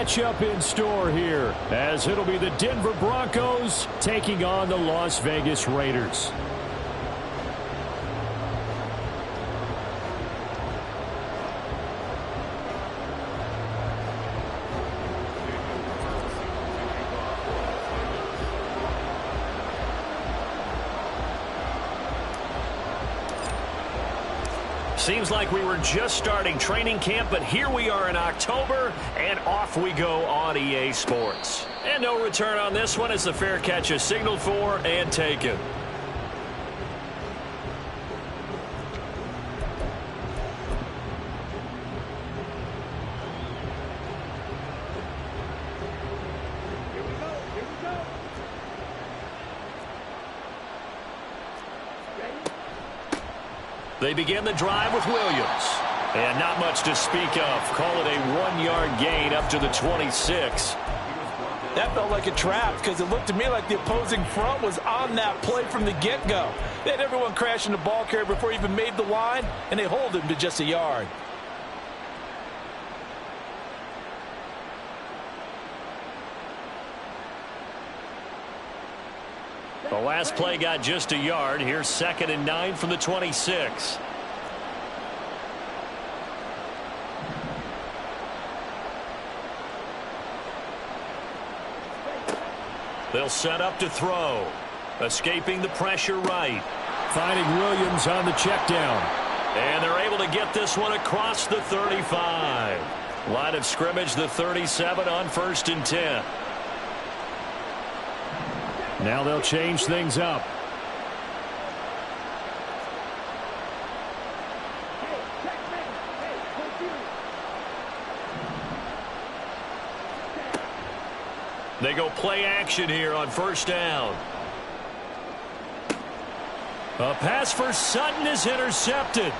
matchup in store here, as it'll be the Denver Broncos taking on the Las Vegas Raiders. Seems like we were just starting training camp, but here we are in October, and off we go on EA Sports. And no return on this one as the fair catch is signaled for and taken. They begin the drive with Williams. And not much to speak of. Call it a 1-yard gain up to the 26. That felt like a trap because it looked to me like the opposing front was on that play from the get-go. They had everyone crashing the ball carrier before he even made the line, and they hold him to just a yard. The last play got just a yard. Here's 2nd and 9 from the 26. They'll set up to throw. Escaping the pressure right. Finding Williams on the check down. And they're able to get this one across the 35. Line of scrimmage, the 37 on 1st and 10. Now they'll change things up. They go play action here on 1st down. A pass for Sutton is intercepted.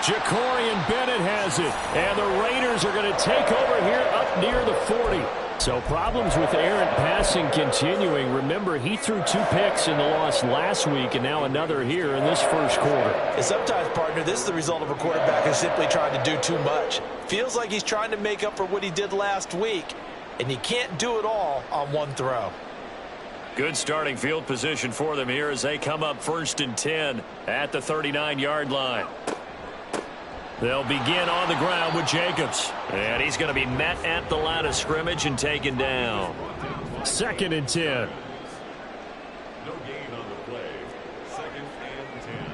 Jacorian Bennett has it. And the Raiders are going to take over here up near the 40. So problems with errant passing continuing. Remember, he threw 2 picks in the loss last week and now another here in this first quarter. And sometimes, partner, this is the result of a quarterback who's simply trying to do too much. Feels like he's trying to make up for what he did last week, and he can't do it all on one throw. Good starting field position for them here as they come up 1st and 10 at the 39-yard line. They'll begin on the ground with Jacobs. And he's going to be met at the line of scrimmage and taken down. 2nd and 10. No gain on the play. 2nd and 10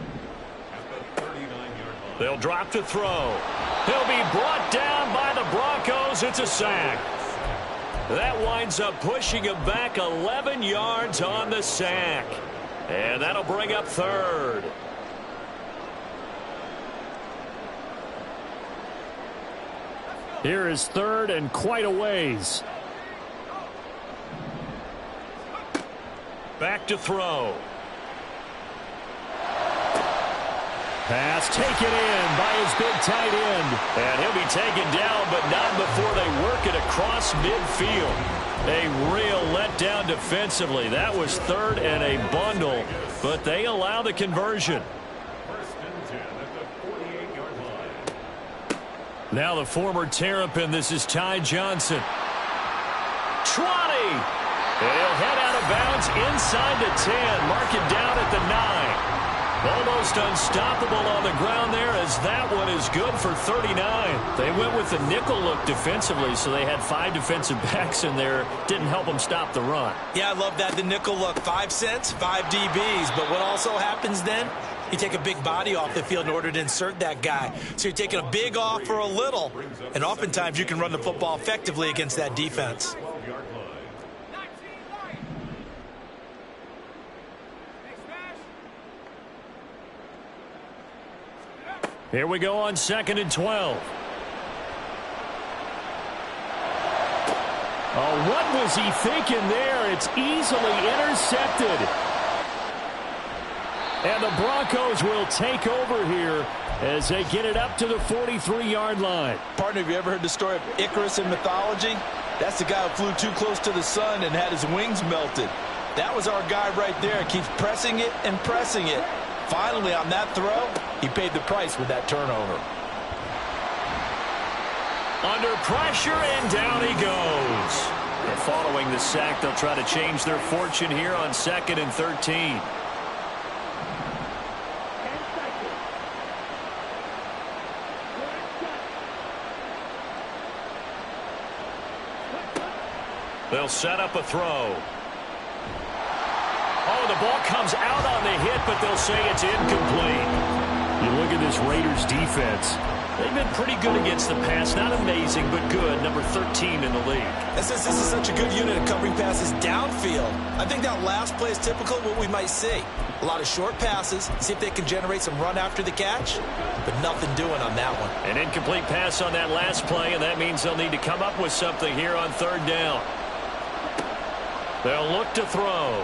at the 39-yard line. They'll drop to throw. He'll be brought down by the Broncos. It's a sack. That winds up pushing him back 11 yards on the sack. And that'll bring up 3rd. Here is 3rd and quite a ways. Back to throw. Pass taken in by his big tight end. And he'll be taken down, but not before they work it across midfield. A real letdown defensively. That was 3rd and a bundle, but they allow the conversion. Now the former Terrapin, this is Ty Johnson. Trotty! And he'll head out of bounds inside the 10. Mark it down at the 9. Almost unstoppable on the ground there as that one is good for 39. They went with the nickel look defensively, so they had 5 defensive backs in there. Didn't help them stop the run. Yeah, I love that, the nickel look. 5 cents, 5 DBs. But what also happens then? You take a big body off the field in order to insert that guy. So you're taking a big off for a little. And oftentimes you can run the football effectively against that defense. Here we go on 2nd and 12. Oh, what was he thinking there? It's easily intercepted. And the Broncos will take over here as they get it up to the 43-yard line. Partner, have you ever heard the story of Icarus in mythology? That's the guy who flew too close to the sun and had his wings melted. That was our guy right there. Keeps pressing it and pressing it. Finally, on that throw, he paid the price with that turnover. Under pressure, and down he goes. following the sack. They'll try to change their fortune here on 2nd and 13. They'll set up a throw. Oh, the ball comes out on the hit, but they'll say it's incomplete. You look at this Raiders defense. They've been pretty good against the pass. Not amazing, but good. Number 13 in the league. And since this is such a good unit of covering passes downfield, I think that last play is typical of what we might see. A lot of short passes, see if they can generate some run after the catch, but nothing doing on that one. An incomplete pass on that last play, and that means they'll need to come up with something here on 3rd down. They'll look to throw.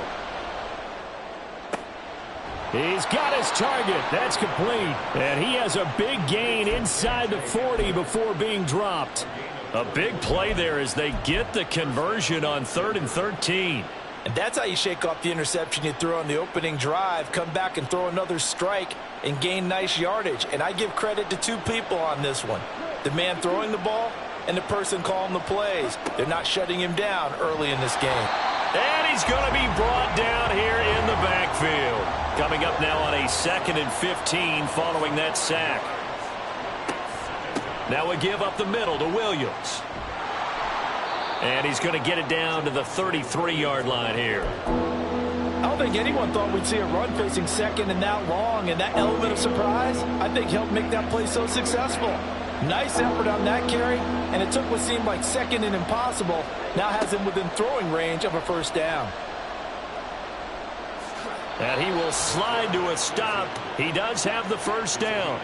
He's got his target. That's complete. And he has a big gain inside the 40 before being dropped. A big play there as they get the conversion on 3rd and 13. And that's how you shake off the interception you threw on the opening drive, come back and throw another strike and gain nice yardage. And I give credit to 2 people on this one. The man throwing the ball and the person calling the plays. They're not shutting him down early in this game. And he's going to be brought down here in the backfield. Coming up now on a 2nd and 15 following that sack. Now we give up the middle to Williams. And he's going to get it down to the 33-yard line here. I don't think anyone thought we'd see a run facing 2nd and that long, and that element of surprise, I think, helped make that play so successful. Nice effort on that carry, and it took what seemed like 2nd and impossible, now has him within throwing range of a 1st down. And he will slide to a stop. He does have the 1st down.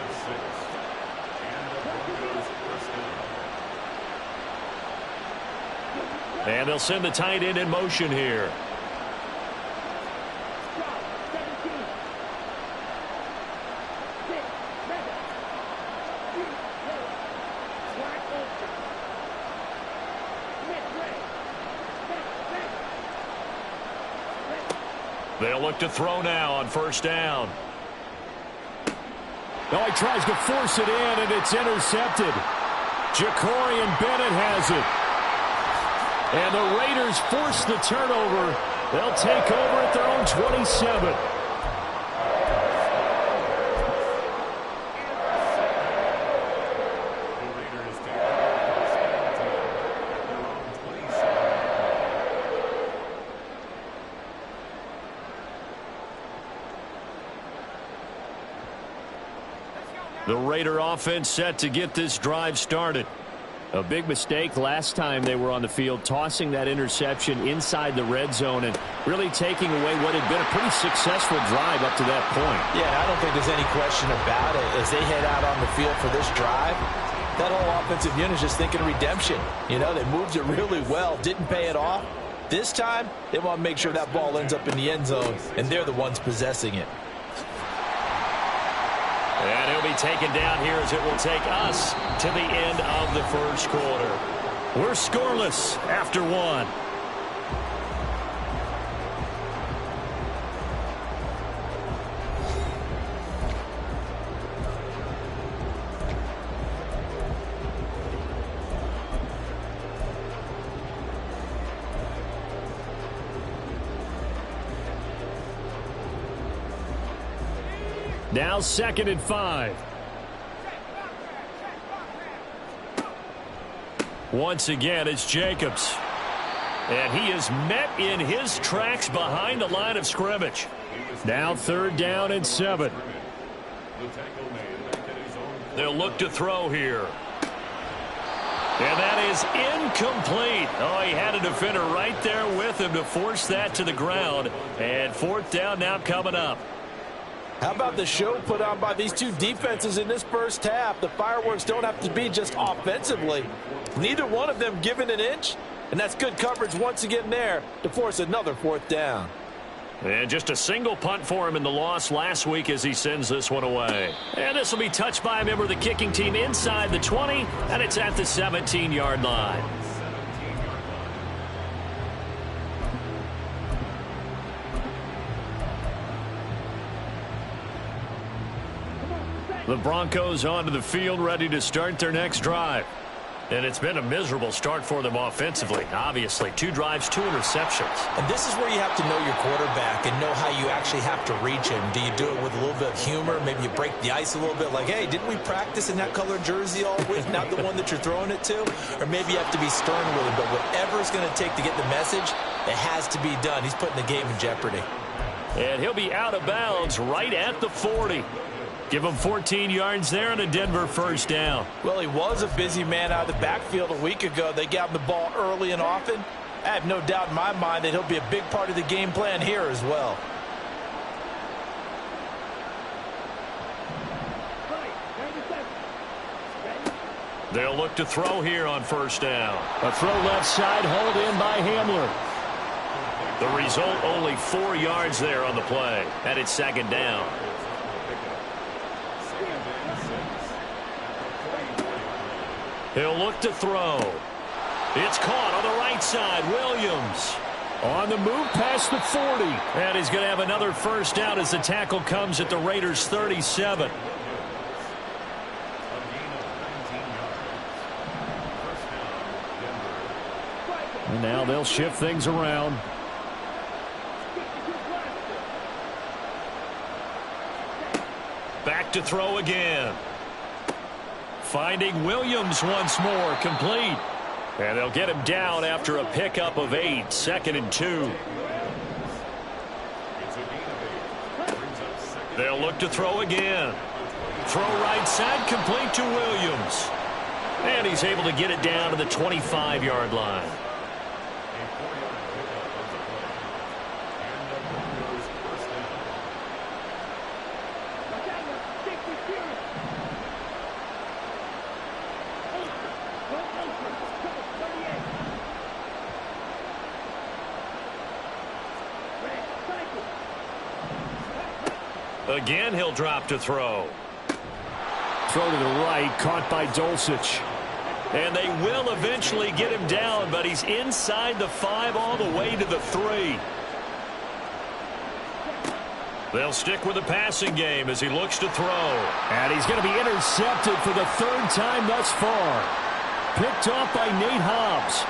And they'll send the tight end in motion here. They'll look to throw now on 1st down. Oh, he tries to force it in, and it's intercepted. Ja'Cory Bennett has it. And the Raiders force the turnover. They'll take over at their own 27. The Raider offense set to get this drive started. A big mistake last time they were on the field, tossing that interception inside the red zone and really taking away what had been a pretty successful drive up to that point. Yeah, I don't think there's any question about it. As they head out on the field for this drive, that whole offensive unit is just thinking redemption. You know, they moved it really well, didn't pay it off. This time, they want to make sure that ball ends up in the end zone, and they're the ones possessing it. And he'll be taken down here as it will take us to the end of the 1st quarter. We're scoreless after 1. Now 2nd and 5. Once again, it's Jacobs. And he is met in his tracks behind the line of scrimmage. Now 3rd down and 7. They'll look to throw here. And that is incomplete. Oh, he had a defender right there with him to force that to the ground. And 4th down now coming up. How about the show put on by these 2 defenses in this 1st half? The fireworks don't have to be just offensively. Neither one of them given an inch, and that's good coverage once again there to force another 4th down. And just a single punt for him in the loss last week as he sends this one away. And this will be touched by a member of the kicking team inside the 20, and it's at the 17-yard line. The Broncos onto the field ready to start their next drive. And it's been a miserable start for them offensively. Obviously, 2 drives, 2 interceptions. And this is where you have to know your quarterback and know how you actually have to reach him. Do you do it with a little bit of humor? Maybe you break the ice a little bit like, hey, didn't we practice in that colored jersey all week, not the one that you're throwing it to? Or maybe you have to be stern with him. But whatever it's going to take to get the message, it has to be done. He's putting the game in jeopardy. And he'll be out of bounds right at the 40. Give him 14 yards there and a Denver first down. Well, he was a busy man out of the backfield a week ago. They got him the ball early and often. I have no doubt in my mind that he'll be a big part of the game plan here as well. They'll look to throw here on first down. A throw left side, hauled in by Hamler. The result, only 4 yards there on the play. And it's second down. He'll look to throw. It's caught on the right side. Williams on the move past the 40. And he's going to have another first down as the tackle comes at the Raiders' 37. And now they'll shift things around. Back to throw again. Finding Williams once more, complete. And they'll get him down after a pickup of 8, 2nd and 2. They'll look to throw again. Throw right side, complete to Williams. And he's able to get it down to the 25-yard line. Again, he'll drop to throw. Throw to the right, caught by Dulcich. And they will eventually get him down, but he's inside the 5 all the way to the 3. They'll stick with the passing game as he looks to throw. And he's going to be intercepted for the 3rd time thus far. Picked off by Nate Hobbs.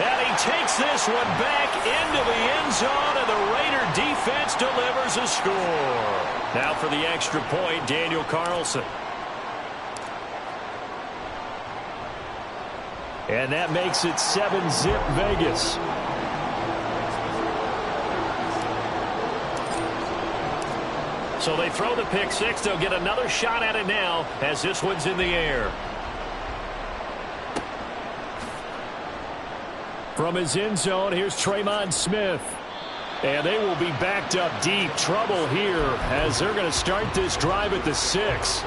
And he takes this one back into the end zone, and the Raider defense delivers a score. Now for the extra point, Daniel Carlson. And that makes it 7-zip Vegas. So they throw the pick 6. They'll get another shot at it now as this one's in the air. From his end zone, here's Tremon Smith. And they will be backed up deep. Trouble here as they're going to start this drive at the 6.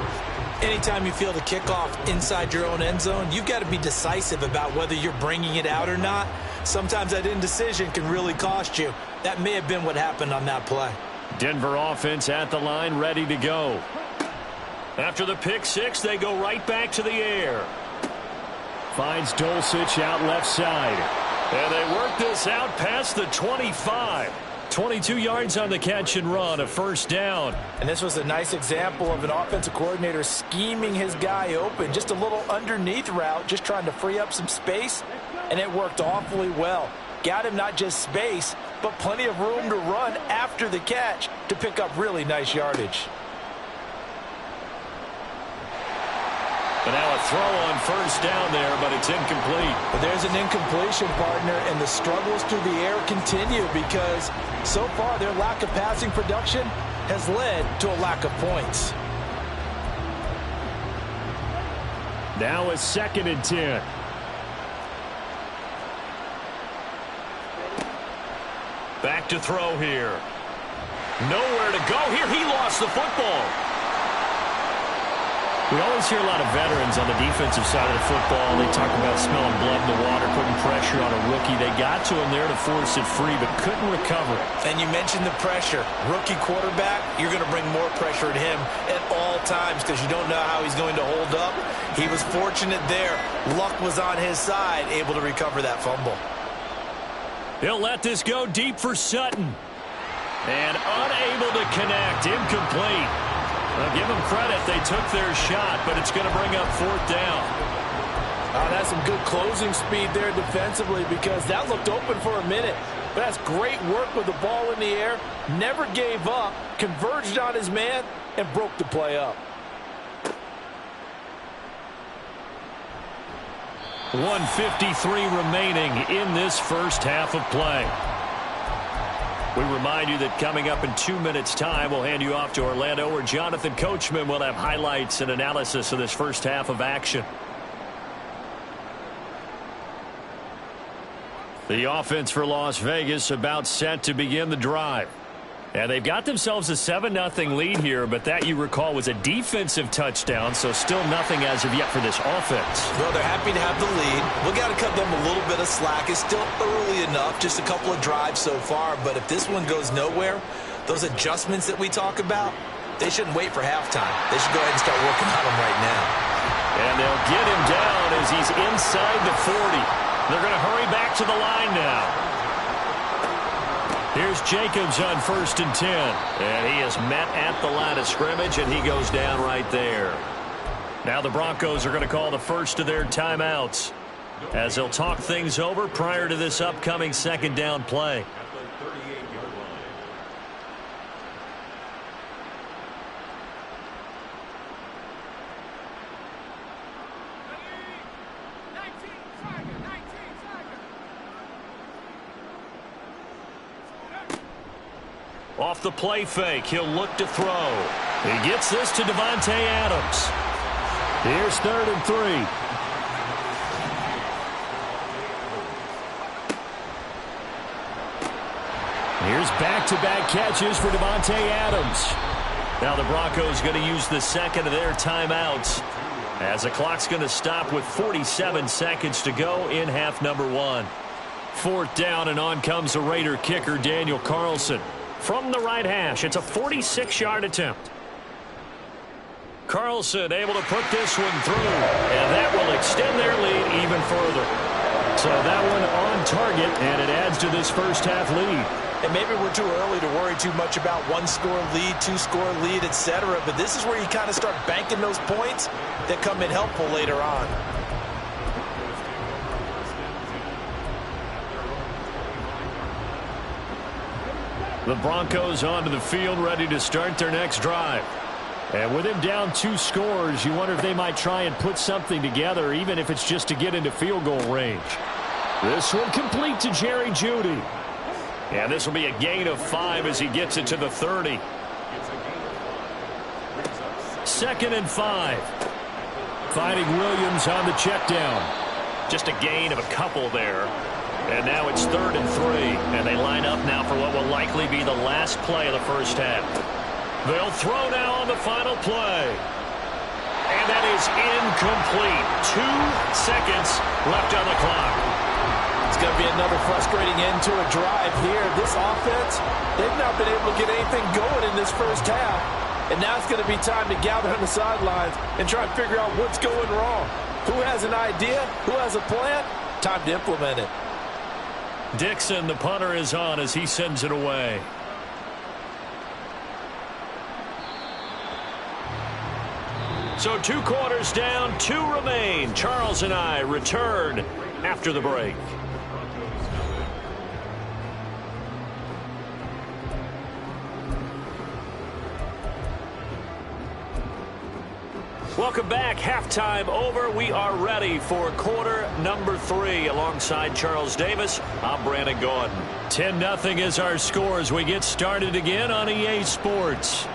Anytime you feel the kickoff inside your own end zone, you've got to be decisive about whether you're bringing it out or not. Sometimes that indecision can really cost you. That may have been what happened on that play. Denver offense at the line, ready to go. After the pick 6, they go right back to the air. Finds Dulcich out left side. And they work this out past the 25. 22 yards on the catch and run, a first down. And this was a nice example of an offensive coordinator scheming his guy open. Just a little underneath route, just trying to free up some space. And it worked awfully well. Got him not just space, but plenty of room to run after the catch to pick up really nice yardage. But now a throw on first down there, but it's incomplete. But there's an incompletion, partner, and the struggles through the air continue because so far their lack of passing production has led to a lack of points. Now a 2nd and 10. Back to throw here. Nowhere to go here. He lost the football. We always hear a lot of veterans on the defensive side of the football. They talk about smelling blood in the water, putting pressure on a rookie. They got to him there to force it free, but couldn't recover it. And you mentioned the pressure. Rookie quarterback, you're going to bring more pressure at him at all times because you don't know how he's going to hold up. He was fortunate there. Luck was on his side, able to recover that fumble. He'll let this go deep for Sutton. And unable to connect. Incomplete. Well, give them credit. They took their shot, but it's going to bring up fourth down. That's some good closing speed there defensively because that looked open for a minute. But that's great work with the ball in the air. Never gave up, converged on his man, and broke the play up. 1:53 remaining in this first half of play. We remind you that coming up in 2 minutes' time, we'll hand you off to Orlando, where Jonathan Coachman will have highlights and analysis of this first half of action. The offense for Las Vegas about set to begin the drive. And they've got themselves a 7-0 lead here, but that, you recall, was a defensive touchdown, so still nothing as of yet for this offense. Well, they're happy to have the lead. We've got to cut them a little bit of slack. It's still early enough, just a couple of drives so far, but if this one goes nowhere, those adjustments that we talk about, they shouldn't wait for halftime. They should go ahead and start working on them right now. And they'll get him down as he's inside the 40. They're going to hurry back to the line now. Here's Jacobs on 1st and 10. And he is met at the line of scrimmage, and he goes down right there. Now the Broncos are going to call the first of their timeouts as they'll talk things over prior to this upcoming second down play. Off the play fake, he'll look to throw. He gets this to Davante Adams. Here's 3rd and 3. Here's back-to-back catches for Davante Adams. Now the Broncos going to use the second of their timeouts as the clock's going to stop with 47 seconds to go in half number 1. 4th down, and on comes the Raider kicker, Daniel Carlson. From the right hash, it's a 46-yard attempt. Carlson able to put this one through, and that will extend their lead even further. So that one on target, and it adds to this first half lead. And maybe we're too early to worry too much about 1-score lead, 2-score lead, etc. But this is where you kind of start banking those points that come in helpful later on. The Broncos onto the field, ready to start their next drive. And with him down 2 scores, you wonder if they might try and put something together, even if it's just to get into field goal range. This one complete to Jerry Jeudy. And this will be a gain of 5 as he gets it to the 30. 2nd and 5. Finding Williams on the check down. Just a gain of a couple there. And now it's 3rd and 3, and they line up now for what will likely be the last play of the first half. They'll throw now on the final play. And that is incomplete. 2 seconds left on the clock. It's going to be another frustrating end to a drive here. This offense, they've not been able to get anything going in this first half. And now it's going to be time to gather on the sidelines and try and figure out what's going wrong. Who has an idea? Who has a plan? Time to implement it. Dixon, the punter, is on as he sends it away. So 2 quarters down, 2 remain. Charles and I return after the break. Welcome back. Halftime over. We are ready for quarter number 3. Alongside Charles Davis, I'm Brandon Gordon. 10-0 is our score as we get started again on EA Sports.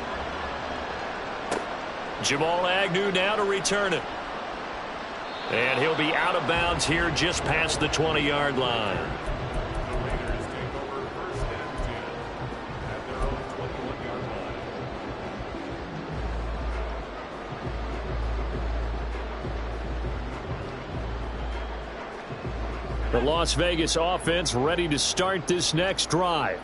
Jamal Agnew now to return it. And he'll be out of bounds here just past the 20-yard line. The Las Vegas offense ready to start this next drive.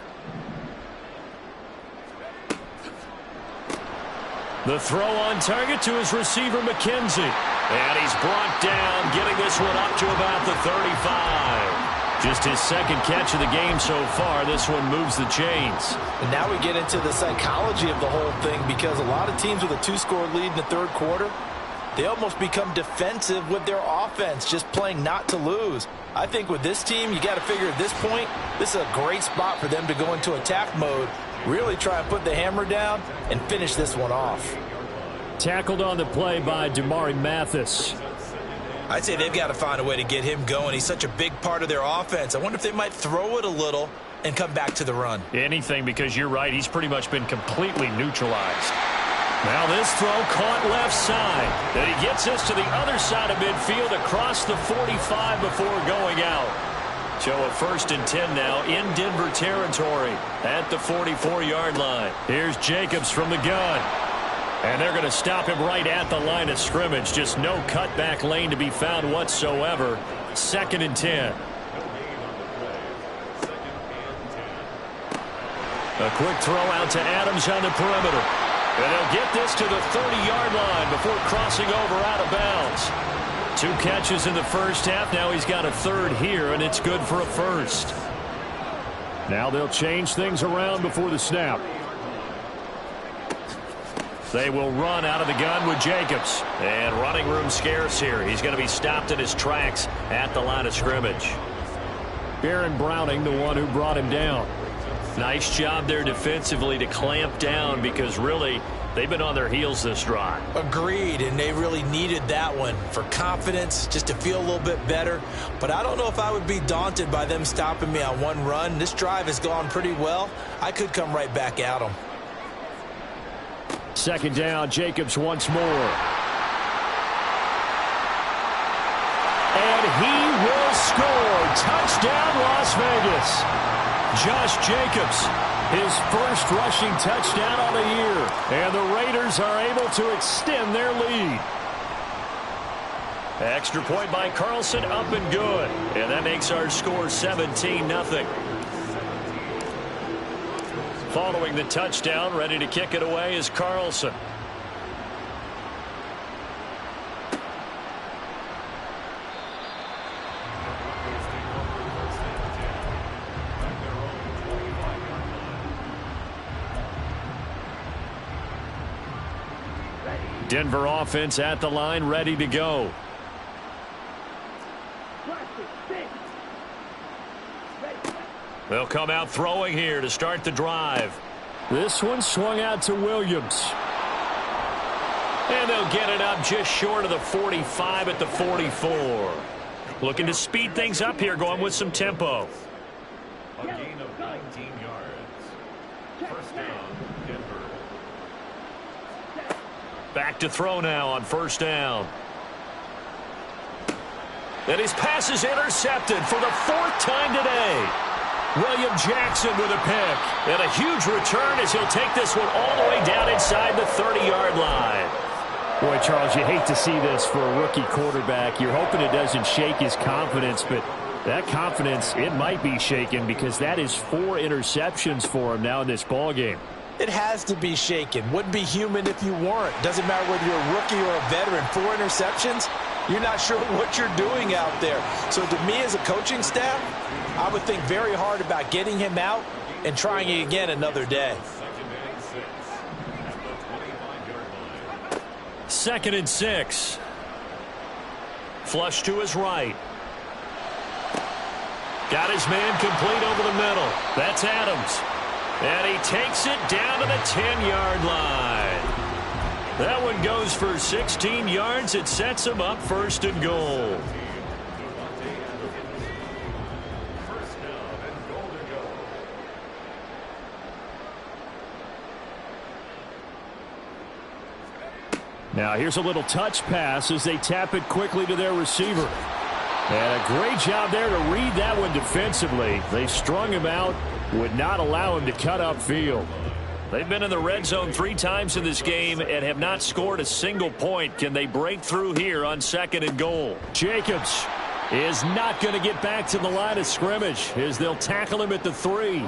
The throw on target to his receiver, McKenzie. And he's brought down, getting this one up to about the 35. Just his second catch of the game so far. This one moves the chains. And now we get into the psychology of the whole thing, because a lot of teams with a 2-score lead in the third quarter, they almost become defensive with their offense, just playing not to lose. I think with this team, you got to figure at this point, this is a great spot for them to go into attack mode, really try and put the hammer down and finish this one off. Tackled on the play by Damari Mathis. I'd say they've got to find a way to get him going. He's such a big part of their offense. I wonder if they might throw it a little and come back to the run. Anything, because you're right, he's pretty much been completely neutralized. Now this throw caught left side. And he gets this to the other side of midfield across the 45 before going out. So a 1st and 10 now in Denver territory at the 44-yard line. Here's Jacobs from the gun. And they're going to stop him right at the line of scrimmage. Just no cutback lane to be found whatsoever. 2nd and 10. A quick throw out to Adams on the perimeter. And they'll get this to the 30-yard line before crossing over out of bounds. 2 catches in the first half. Now he's got a 3rd here, and it's good for a 1st. Now they'll change things around before the snap. They will run out of the gun with Jacobs. And running room scarce here. He's going to be stopped in his tracks at the line of scrimmage. Aaron Browning, the one who brought him down. Nice job there defensively to clamp down, because really they've been on their heels this drive. Agreed, and they really needed that one for confidence, just to feel a little bit better. But I don't know if I would be daunted by them stopping me on one run. This drive has gone pretty well. I could come right back at them. 2nd down, Jacobs once more. And he will score. Touchdown, Las Vegas. Josh Jacobs, his first rushing touchdown on the year. And the Raiders are able to extend their lead. Extra point by Carlson, up and good. And that makes our score 17-0. Following the touchdown, ready to kick it away is Carlson. Denver offense at the line, ready to go. They'll come out throwing here to start the drive. This one swung out to Williams. And they'll get it up just short of the 45 at the 44. Looking to speed things up here, going with some tempo. A gain of 19 yards. 1st down, Denver. Back to throw now on 1st down. And his pass is intercepted for the 4th time today. William Jackson with a pick. And a huge return as he'll take this one all the way down inside the 30-yard line. Boy, Charles, you hate to see this for a rookie quarterback. You're hoping it doesn't shake his confidence, but that confidence, it might be shaken, because that is 4 interceptions for him now in this ballgame. It has to be shaken. Wouldn't be human if you weren't. Doesn't matter whether you're a rookie or a veteran. 4 interceptions, you're not sure what you're doing out there. So to me as a coaching staff, I would think very hard about getting him out and trying it again another day. 2nd and 6. Flush to his right. Got his man complete over the middle. That's Adams. And he takes it down to the 10-yard line. That one goes for 16 yards. It sets him up 1st and goal. Now here's a little touch pass as they tap it quickly to their receiver. And a great job there to read that one defensively. They strung him out, would not allow him to cut upfield. They've been in the red zone 3 times in this game and have not scored a single point. Can they break through here on 2nd and goal? Jacobs is not going to get back to the line of scrimmage as they'll tackle him at the 3.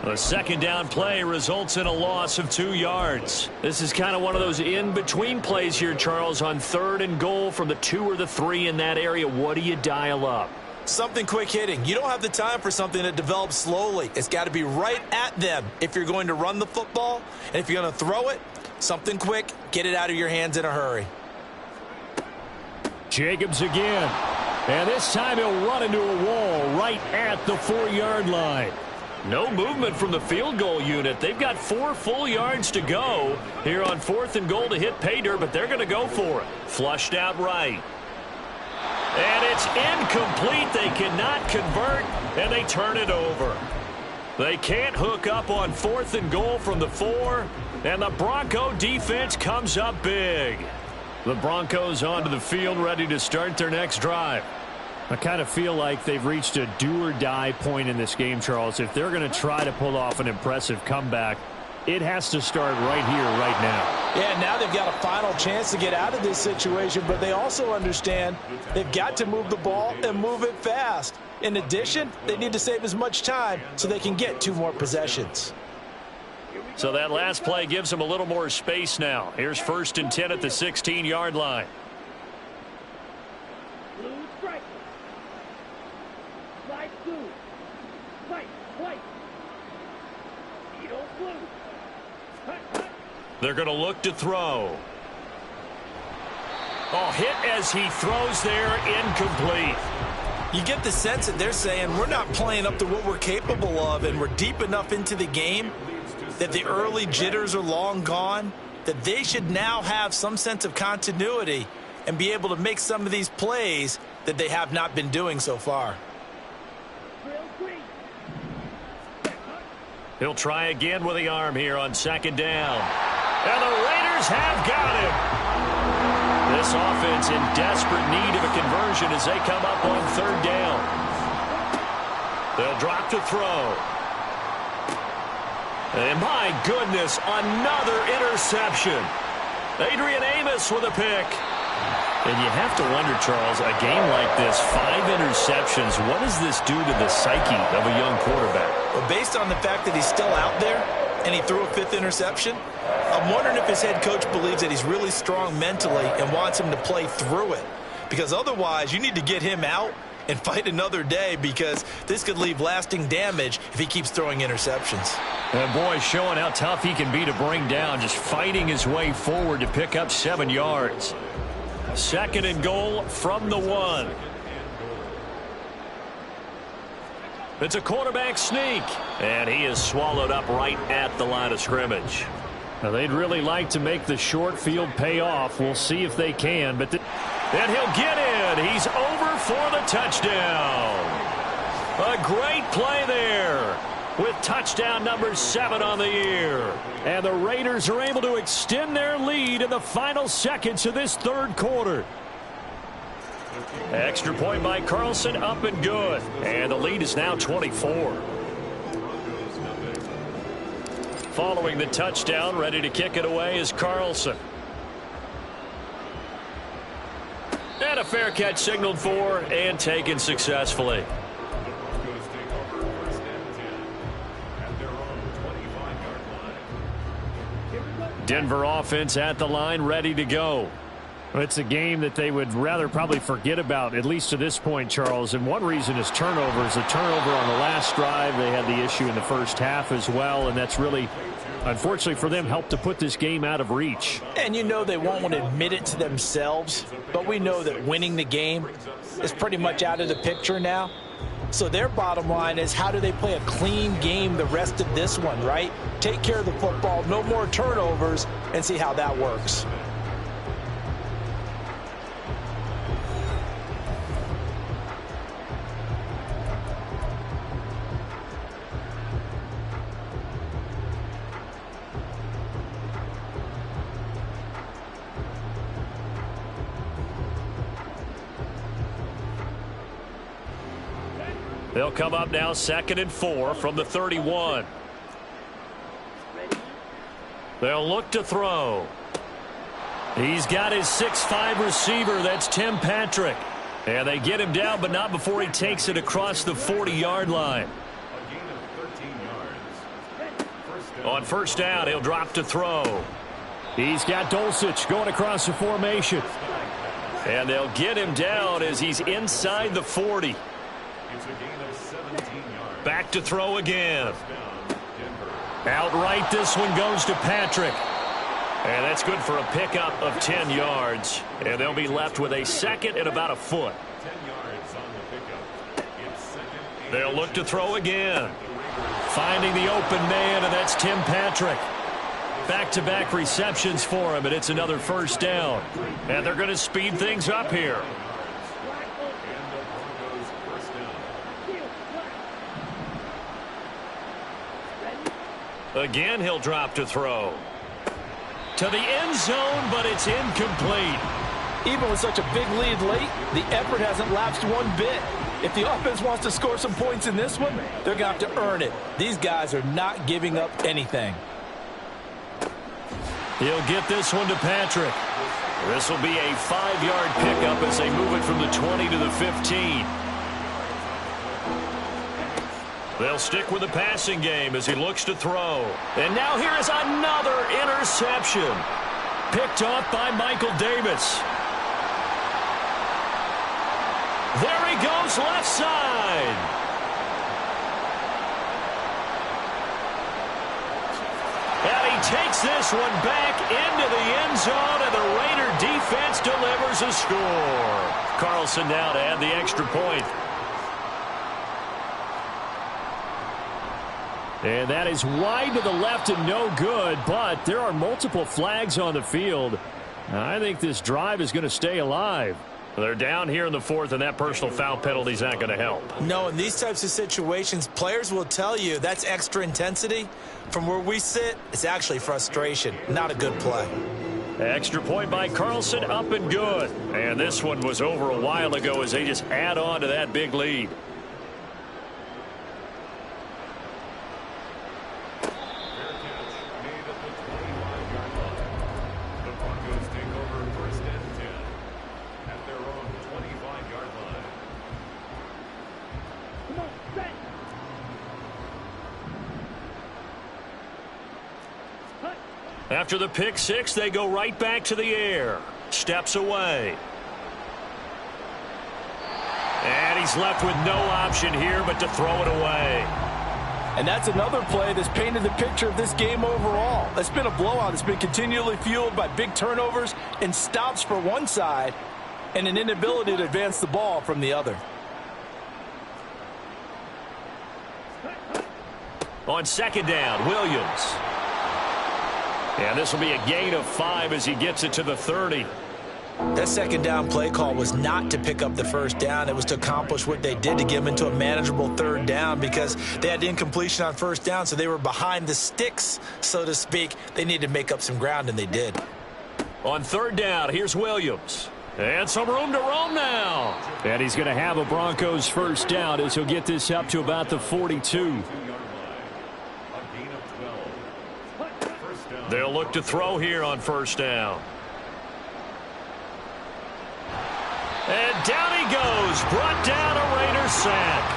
A 2nd down play results in a loss of 2 yards. This is kind of one of those in-between plays here, Charles, on 3rd and goal from the 2 or the 3 in that area. What do you dial up? Something quick hitting. You don't have the time for something that develops slowly. It's got to be right at them if you're going to run the football. And if you're going to throw it, something quick, get it out of your hands in a hurry. Jacobs again. And this time he'll run into a wall right at the 4-yard line. No movement from the field goal unit. They've got 4 full yards to go here on 4th and goal to hit pay dirt, but they're going to go for it. Flushed out right. And it's incomplete. They cannot convert, and they turn it over. They can't hook up on 4th and goal from the 4, and the Bronco defense comes up big. The Broncos onto the field, ready to start their next drive. I kind of feel like they've reached a do-or-die point in this game, Charles. If they're going to try to pull off an impressive comeback, it has to start right here, right now. Yeah, now they've got a final chance to get out of this situation, but they also understand they've got to move the ball and move it fast. In addition, they need to save as much time so they can get 2 more possessions. So that last play gives them a little more space now. Here's 1st and 10 at the 16-yard line. They're going to look to throw. Oh, hit as he throws there, incomplete. You get the sense that they're saying we're not playing up to what we're capable of, and we're deep enough into the game that the early jitters are long gone, that they should now have some sense of continuity and be able to make some of these plays that they have not been doing so far. He'll try again with the arm here on 2nd down. And the Raiders have got him. This offense in desperate need of a conversion as they come up on 3rd down. They'll drop to throw. And my goodness, another interception. Adrian Amos with a pick. And you have to wonder, Charles, a game like this, 5 interceptions, what does this do to the psyche of a young quarterback? Well, based on the fact that he's still out there and he threw a 5th interception, I'm wondering if his head coach believes that he's really strong mentally and wants him to play through it. Because otherwise, you need to get him out and fight another day, because this could leave lasting damage if he keeps throwing interceptions. And boy, showing how tough he can be to bring down, just fighting his way forward to pick up 7 yards. 2nd and goal from the 1. It's a quarterback sneak, and he is swallowed up right at the line of scrimmage. Now, they'd really like to make the short field pay off. We'll see if they can. But and he'll get in. He's over for the touchdown. A great play there with touchdown number 7 on the year. And the Raiders are able to extend their lead in the final seconds of this 3rd quarter. Extra point by Carlson, up and good. And the lead is now 24. Following the touchdown, ready to kick it away is Carlson. And a fair catch signaled for and taken successfully. Denver offense at the line, ready to go. It's a game that they would rather probably forget about, at least to this point, Charles. And one reason is turnovers. A turnover on the last drive. They had the issue in the first half as well, and that's really, unfortunately for them, helped to put this game out of reach. And you know they won't want to admit it to themselves, but we know that winning the game is pretty much out of the picture now. So their bottom line is, how do they play a clean game the rest of this one, right? Take care of the football, no more turnovers, and see how that works. They'll come up now 2nd and 4 from the 31. They'll look to throw. He's got his 6'5" receiver. That's Tim Patrick. And they get him down, but not before he takes it across the 40-yard line. On 1st down, he'll drop to throw. He's got Dulcich going across the formation. And they'll get him down as he's inside the 40. It's a gain of 17 yards. Back to throw again. First down, Denver. Outright, this one goes to Patrick. And that's good for a pickup of 10 yards. And they'll be left with a second and about a foot. 10 yards on the pickup. It's second and They'll look to throw again. Finding the open man, and that's Tim Patrick. Back-to-back receptions for him, and it's another first down. And they're going to speed things up here. And the Broncos first down. Again, he'll drop to throw. To the end zone, but it's incomplete. Even with such a big lead late, the effort hasn't lapsed one bit. If the offense wants to score some points in this one, they're going to have to earn it. These guys are not giving up anything. He'll get this one to Patrick. This will be a 5-yard pickup as they move it from the 20 to the 15. They'll stick with the passing game as he looks to throw. And now here is another interception. Picked off by Michael Davis. There he goes, left side. And he takes this one back into the end zone, and the Raider defense delivers a score. Carlson now to add the extra point. And that is wide to the left and no good, but there are multiple flags on the field. I think this drive is going to stay alive. They're down here in the fourth, and that personal foul penalty is not going to help. No, in these types of situations, players will tell you that's extra intensity. From where we sit, it's actually frustration. Not a good play. Extra point by Carlson, up and good. And this one was over a while ago as they just add on to that big lead. After the pick six, they go right back to the air. Steps away. And he's left with no option here but to throw it away. And that's another play that's painted the picture of this game overall. It's been a blowout. It's been continually fueled by big turnovers and stops for one side and an inability to advance the ball from the other. On second down, Williams. And this will be a gain of 5 as he gets it to the 30. That second down play call was not to pick up the first down. It was to accomplish what they did to get them into a manageable third down because they had incompletion on first down, so they were behind the sticks, so to speak. They needed to make up some ground, and they did. On third down, here's Williams. And some room to roam now. And he's going to have a Broncos first down as he'll get this up to about the 42. They'll look to throw here on first down. And down he goes. Brought down a Raider sack.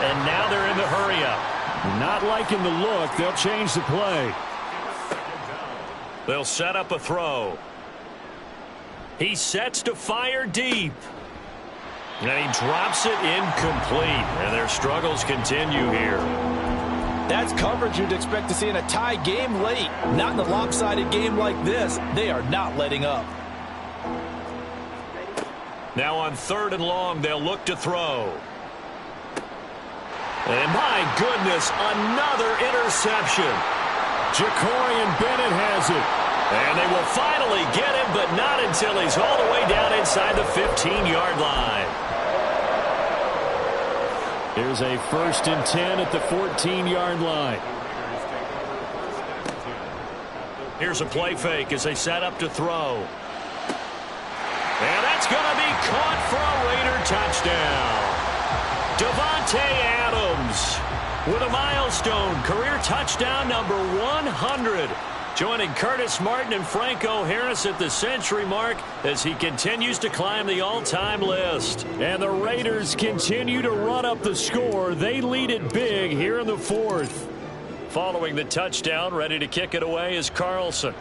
And now they're in the hurry-up. Not liking the look. They'll change the play. They'll set up a throw. He sets to fire deep. And he drops it incomplete. And their struggles continue here. That's coverage you'd expect to see in a tie game late. Not in a lopsided game like this. They are not letting up. Now on third and long, they'll look to throw. And my goodness, another interception. Jacorian Bennett has it. And they will finally get him, but not until he's all the way down inside the 15-yard line. Here's a 1st and 10 at the 14-yard line. Here's a play fake as they set up to throw. And that's going to be caught for a Raider touchdown. Davante Adams with a milestone career touchdown number 100. Joining Curtis Martin and Franco Harris at the century mark as he continues to climb the all-time list. And the Raiders continue to run up the score. They lead it big here in the fourth. Following the touchdown, ready to kick it away is Carlson.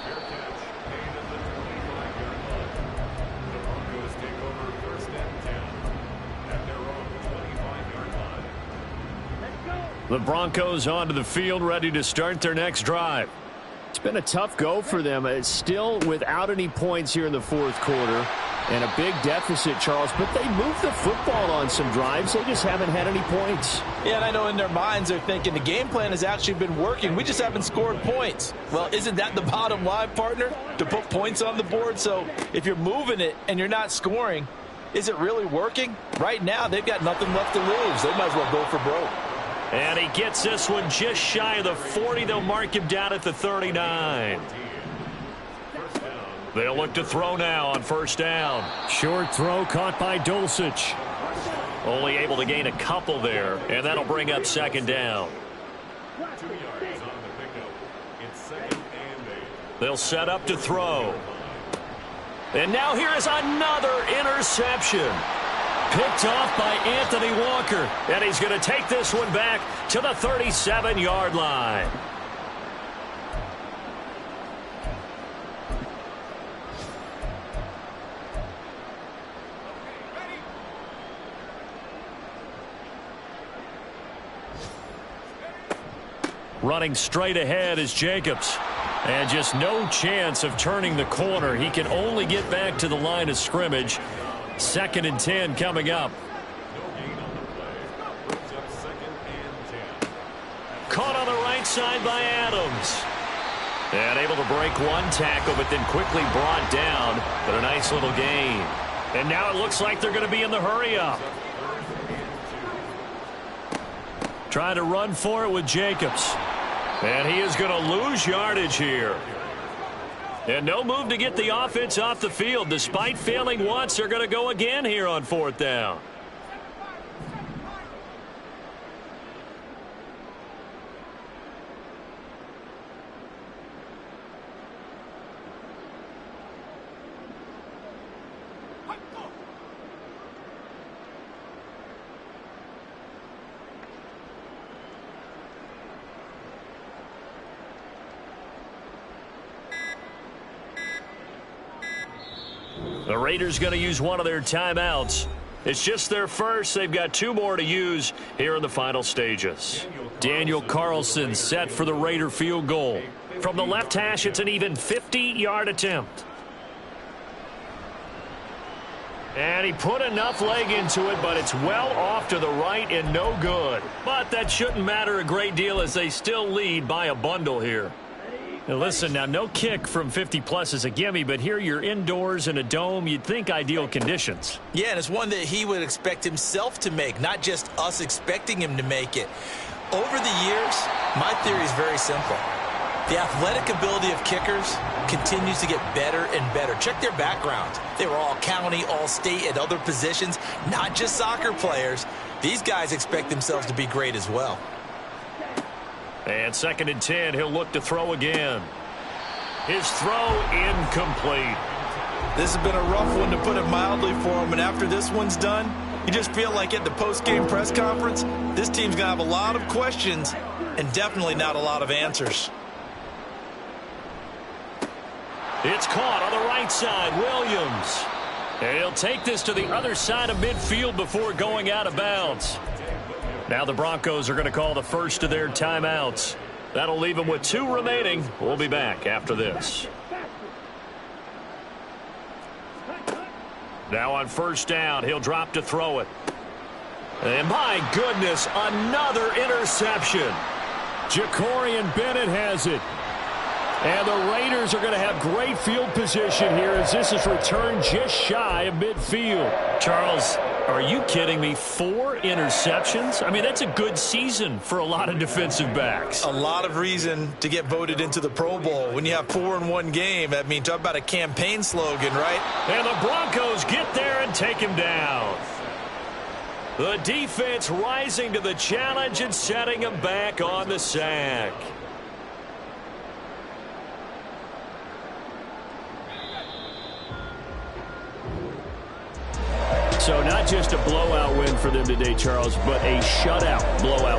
Fair catch, gain at the 25-yard line. The Broncos take over first The Broncos onto the field, ready to start their next drive. It's been a tough go for them. It's still without any points here in the fourth quarter. And a big deficit, Charles, but they moved the football on some drives. They just haven't had any points. Yeah, and I know in their minds they're thinking the game plan has actually been working. We just haven't scored points. Well, isn't that the bottom line, partner? To put points on the board? So if you're moving it and you're not scoring, is it really working? Right now, they've got nothing left to lose. They might as well go for broke. And he gets this one just shy of the 40. They'll mark him down at the 39. They'll look to throw now on first down. Short throw caught by Dulcich. Only able to gain a couple there, and that'll bring up second down. 2 yards on the pickup. It's second and 8. They'll set up to throw. And now here is another interception. Picked off by Anthony Walker. And he's going to take this one back to the 37-yard line. Running straight ahead is Jacobs. And just no chance of turning the corner. He can only get back to the line of scrimmage. 2nd and 10 coming up. No gain on the play. Brings up second and 10. Caught on the right side by Adams. And able to break one tackle, but then quickly brought down. But a nice little gain. And now it looks like they're going to be in the hurry-up. Trying to run for it with Jacobs. And he is going to lose yardage here. And no move to get the offense off the field. Despite failing once, they're going to go again here on 4th down. The Raiders going to use one of their timeouts. It's just their first. They've got 2 more to use here in the final stages. Daniel Carlson set for the Raider field goal. From the left hash, it's an even 50-yard attempt. And he put enough leg into it, but it's well off to the right and no good. But that shouldn't matter a great deal as they still lead by a bundle here. Now listen, now no kick from 50-plus is a gimme, but here you're indoors in a dome. You'd think ideal conditions. Yeah, and it's one that he would expect himself to make, not just us expecting him to make it. Over the years, my theory is very simple. The athletic ability of kickers continues to get better and better. Check their backgrounds. They were all county, all state, at other positions, not just soccer players. These guys expect themselves to be great as well. And 2nd and 10, he'll look to throw again. His throw incomplete. This has been a rough one, to put it mildly, for him. And after this one's done, you just feel like at the post-game press conference, this team's going to have a lot of questions and definitely not a lot of answers. It's caught on the right side, Williams. And he'll take this to the other side of midfield before going out of bounds. Now the Broncos are going to call the first of their timeouts. That'll leave them with 2 remaining. We'll be back after this. Now on first down, he'll drop to throw it. And my goodness, another interception. Jacorian Bennett has it. And the Raiders are going to have great field position here as this is returned just shy of midfield. Charles, are you kidding me? 4 interceptions? I mean, that's a good season for a lot of defensive backs. A lot of reason to get voted into the Pro Bowl. When you have 4 in one game, I mean, talk about a campaign slogan, right? And the Broncos get there and take him down. The defense rising to the challenge and setting him back on the sack. So not just a blowout win for them today, Charles, but a shutout blowout.